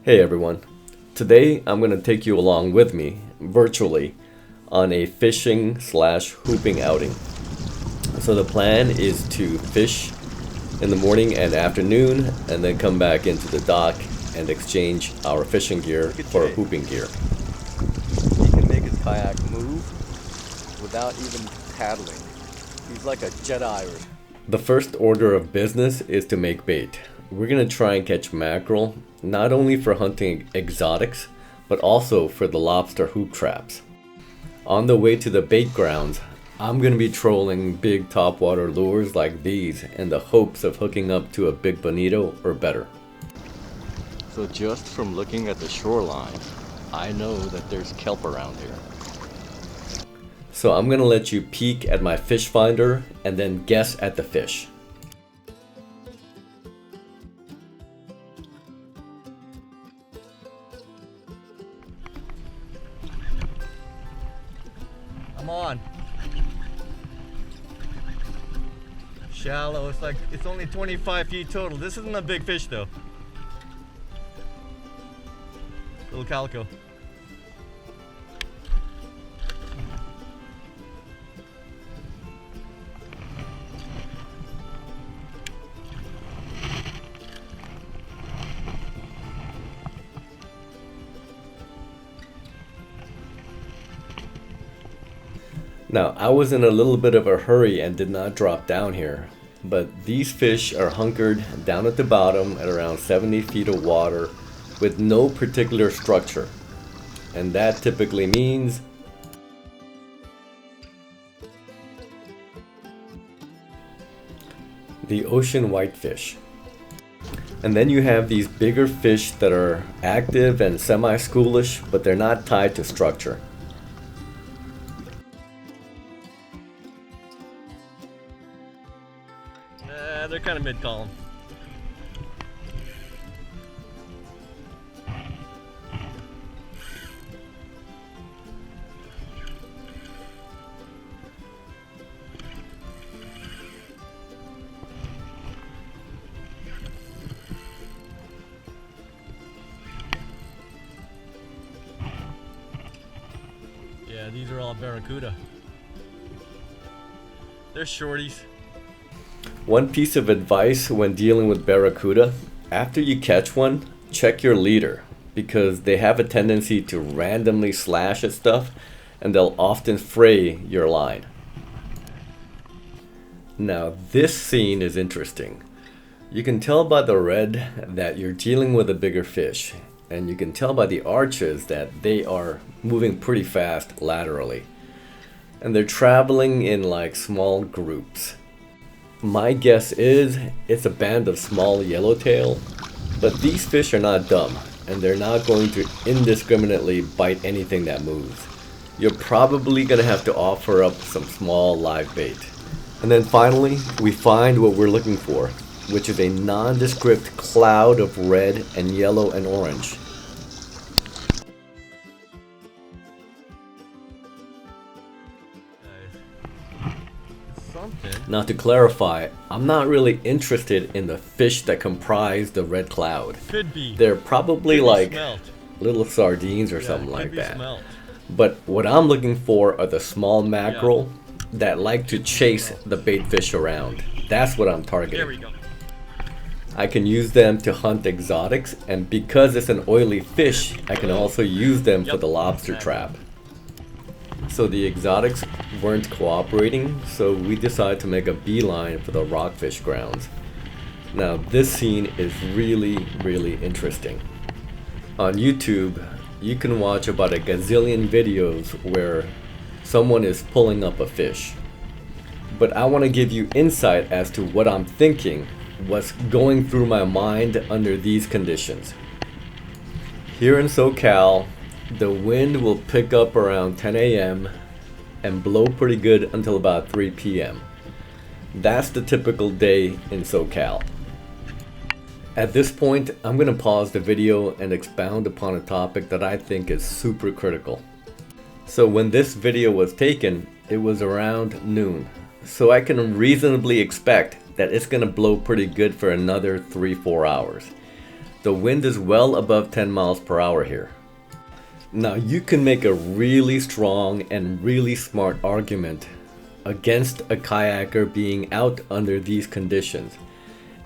Hey everyone, today I'm going to take you along with me, virtually, on a fishing slash hooping outing. So the plan is to fish in the morning and afternoon and then come back into the dock and exchange our fishing gear for hooping gear. He can make his kayak move without even paddling. He's like a Jedi. The first order of business is to make bait. We're going to try and catch mackerel, not only for hunting exotics, but also for the lobster hoop traps. On the way to the bait grounds, I'm going to be trolling big topwater lures like these in the hopes of hooking up to a big bonito or better. So just from looking at the shoreline, I know that there's kelp around here. So I'm going to let you peek at my fish finder and then guess at the fish. I'm on. Shallow, it's only 25 feet total. This isn't a big fish though. Little calico. Now, I was in a little bit of a hurry and did not drop down here, but these fish are hunkered down at the bottom at around 70 feet of water with no particular structure. And that typically means the ocean whitefish. And then you have these bigger fish that are active and semi-schoolish, but they're not tied to structure. They're kind of mid-column. Yeah, these are all barracuda. They're shorties. One piece of advice when dealing with barracuda, after you catch one, check your leader because they have a tendency to randomly slash at stuff and they'll often fray your line. Now this scene is interesting. You can tell by the red that you're dealing with a bigger fish, and you can tell by the arches that they are moving pretty fast laterally. And they're traveling in like small groups. My guess is it's a band of small yellowtail, but these fish are not dumb and they're not going to indiscriminately bite anything that moves. You're probably going to have to offer up some small live bait. And then finally, we find what we're looking for, which is a nondescript cloud of red and yellow and orange. Now to clarify, I'm not really interested in the fish that comprise the red cloud. Could be. They're probably Could like smelt. little sardines or Yeah, something could like be that. smelt. But what I'm looking for are the small mackerel that like to chase the bait fish around. That's what I'm targeting. There we go. I can use them to hunt exotics, and because it's an oily fish, I can also use them for the lobster trap. So the exotics weren't cooperating, so we decided to make a beeline for the rockfish grounds. Now this scene is really interesting. On YouTube, you can watch about a gazillion videos where someone is pulling up a fish. But I want to give you insight as to what I'm thinking, what's going through my mind under these conditions. Here in SoCal, the wind will pick up around 10 a.m. and blow pretty good until about 3 p.m. That's the typical day in SoCal. At this point, I'm going to pause the video and expound upon a topic that I think is super critical. So when this video was taken, it was around noon. So I can reasonably expect that it's going to blow pretty good for another 3-4 hours. the wind is well above 10 miles per hour here. Now you can make a really strong and really smart argument against a kayaker being out under these conditions,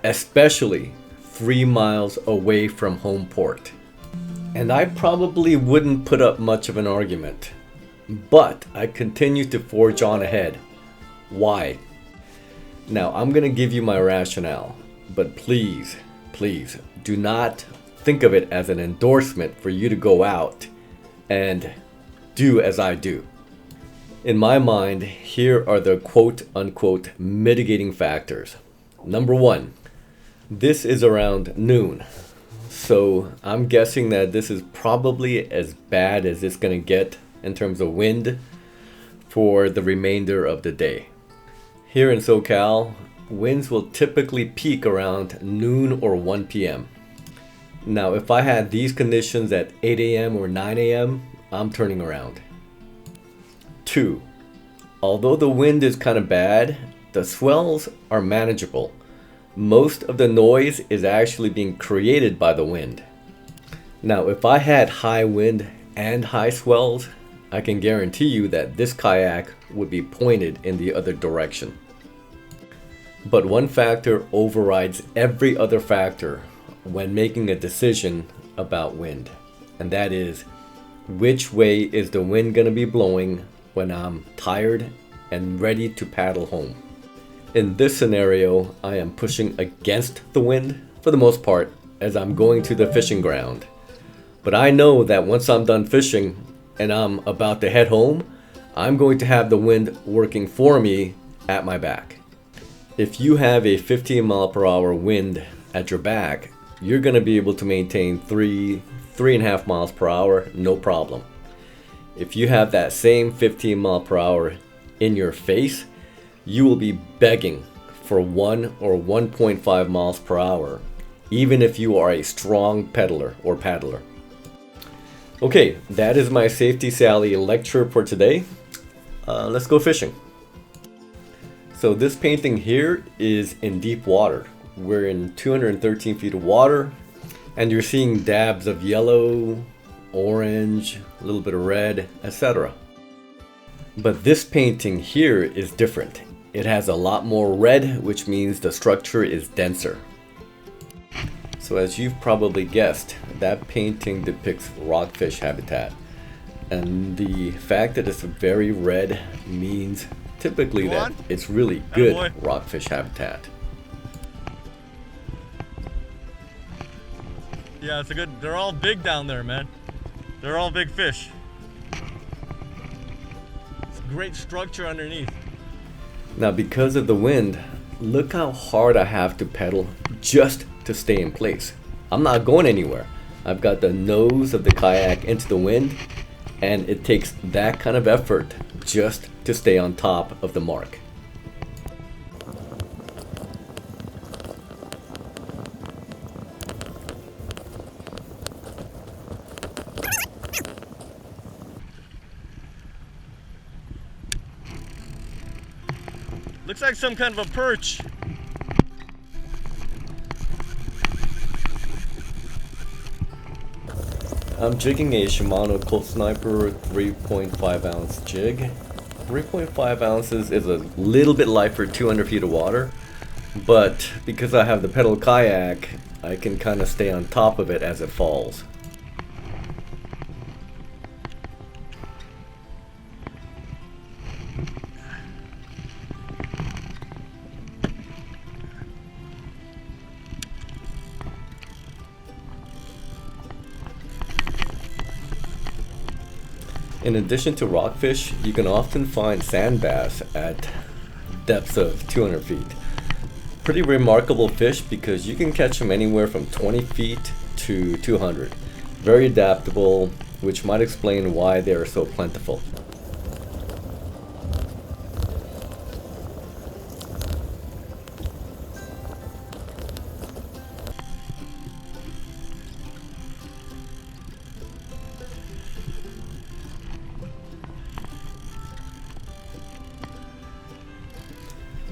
especially 3 miles away from home port. And I probably wouldn't put up much of an argument, but I continue to forge on ahead. Why? Now I'm gonna give you my rationale, but please do not think of it as an endorsement for you to go out and do as I do. In my mind, here are the quote unquote mitigating factors. Number one, this is around noon. So I'm guessing that this is probably as bad as it's gonna get in terms of wind for the remainder of the day. Here in SoCal, winds will typically peak around noon or 1 p.m. Now, if I had these conditions at 8 a.m. or 9 a.m., I'm turning around. 2. Although the wind is kind of bad, the swells are manageable. Most of the noise is actually being created by the wind. Now, if I had high wind and high swells, I can guarantee you that this kayak would be pointed in the other direction. But one factor overrides every other factor when making a decision about wind, and that is, which way is the wind going to be blowing when I'm tired and ready to paddle home. In this scenario, I am pushing against the wind for the most part as I'm going to the fishing ground. But I know that once I'm done fishing and I'm about to head home, I'm going to have the wind working for me at my back. If you have a 15 mile per hour wind at your back, you're going to be able to maintain 3.5 miles per hour, no problem. If you have that same 15 mile per hour in your face, you will be begging for 1 or 1.5 miles per hour, even if you are a strong peddler or paddler. Okay, that is my Safety Sally lecture for today. Let's go fishing. So this painting here is in deep water. We're in 213 feet of water, and you're seeing dabs of yellow, orange, a little bit of red, etc. But this painting here is different. It has a lot more red, which means the structure is denser. So as you've probably guessed, that painting depicts rockfish habitat. And the fact that it's very red means typically that it's really good rockfish habitat. Yeah, it's a good, they're all big down there, man. They're all big fish. It's great structure underneath. Now because of the wind, look how hard I have to pedal just to stay in place. I'm not going anywhere. I've got the nose of the kayak into the wind, and it takes that kind of effort just to stay on top of the mark. Looks like some kind of a perch. I'm jigging a Shimano Cold Sniper 3.5 ounce jig. 3.5 ounces is a little bit light for 200 feet of water, but because I have the pedal kayak, I can kind of stay on top of it as it falls. In addition to rockfish, you can often find sand bass at depths of 200 feet. Pretty remarkable fish because you can catch them anywhere from 20 feet to 200. Very adaptable, which might explain why they are so plentiful.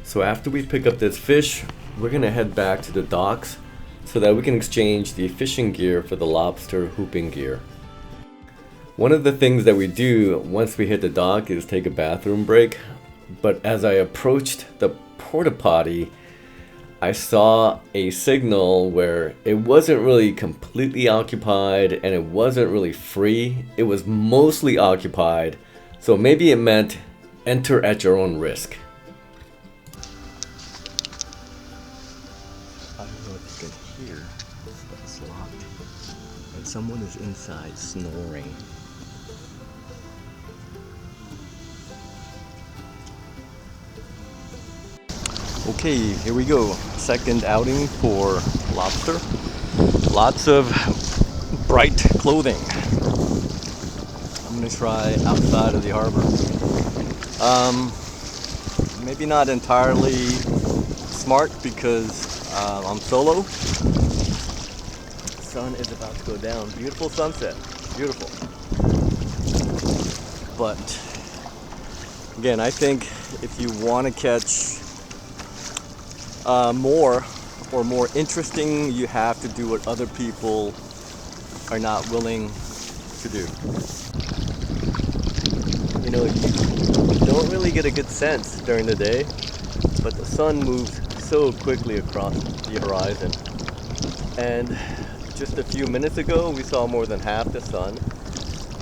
So after we pick up this fish, we're gonna head back to the docks so that we can exchange the fishing gear for the lobster hooping gear. One of the things that we do once we hit the dock is take a bathroom break, but as I approached the porta potty, I saw a signal where it wasn't really completely occupied and it wasn't really free. It was mostly occupied, so maybe it meant enter at your own risk. I don't know if you can hear, but it's locked. And someone is inside snoring. Okay, here we go. Second outing for lobster. Lots of bright clothing. I'm gonna try outside of the harbor. Maybe not entirely smart because I'm solo. The sun is about to go down. Beautiful sunset. Beautiful. But again, I think if you want to catch more interesting, you have to do what other people are not willing to do. You know, you don't really get a good sense during the day, but the sun moves so quickly across the horizon. And just a few minutes ago, we saw more than half the sun,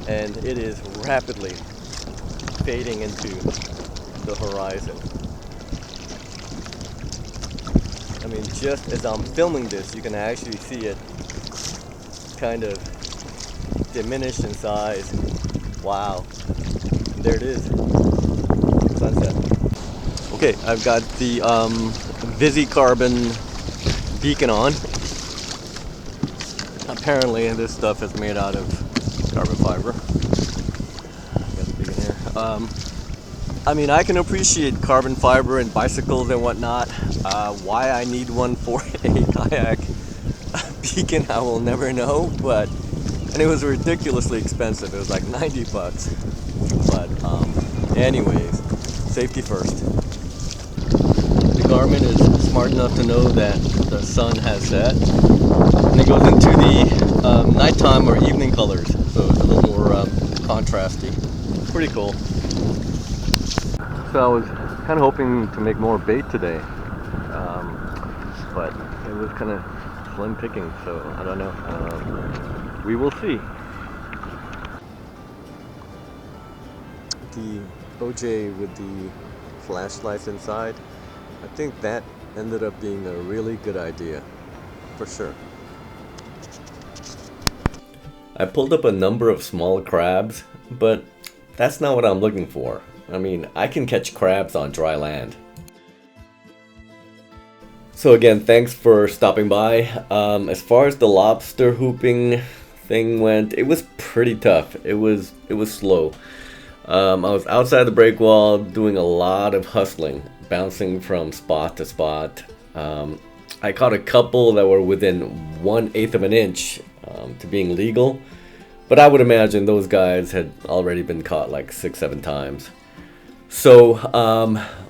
and it is rapidly fading into the horizon. I mean, just as I'm filming this, you can actually see it kind of diminish in size. Wow. And there it is. Sunset. Okay, I've got the Carbon beacon on. Apparently this stuff is made out of carbon fiber. Got the beacon here. I mean, I can appreciate carbon fiber and bicycles and whatnot. Why I need one for a kayak beacon, I will never know, and it was ridiculously expensive. It was like 90 bucks. But anyways, safety first. The Garmin is smart enough to know that the sun has set, and it goes into the nighttime or evening colors, so it's a little more contrasty. Pretty cool. So I was kind of hoping to make more bait today, but it was kind of slim picking, so I don't know. We will see. The OJ with the flashlights inside, I think that ended up being a really good idea, for sure. I pulled up a number of small crabs, but that's not what I'm looking for. I mean, I can catch crabs on dry land. So again, thanks for stopping by. As far as the lobster hooping thing went, it was pretty tough. It was slow. I was outside the break wall doing a lot of hustling, bouncing from spot to spot. I caught a couple that were within 1/8 of an inch to being legal, but I would imagine those guys had already been caught like 6-7 times. So,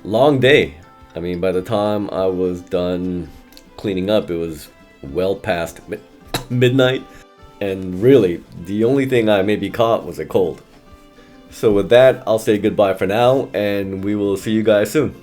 long day. I mean, by the time I was done cleaning up, it was well past midnight. And really, the only thing I maybe caught was a cold. So with that, I'll say goodbye for now, and we will see you guys soon.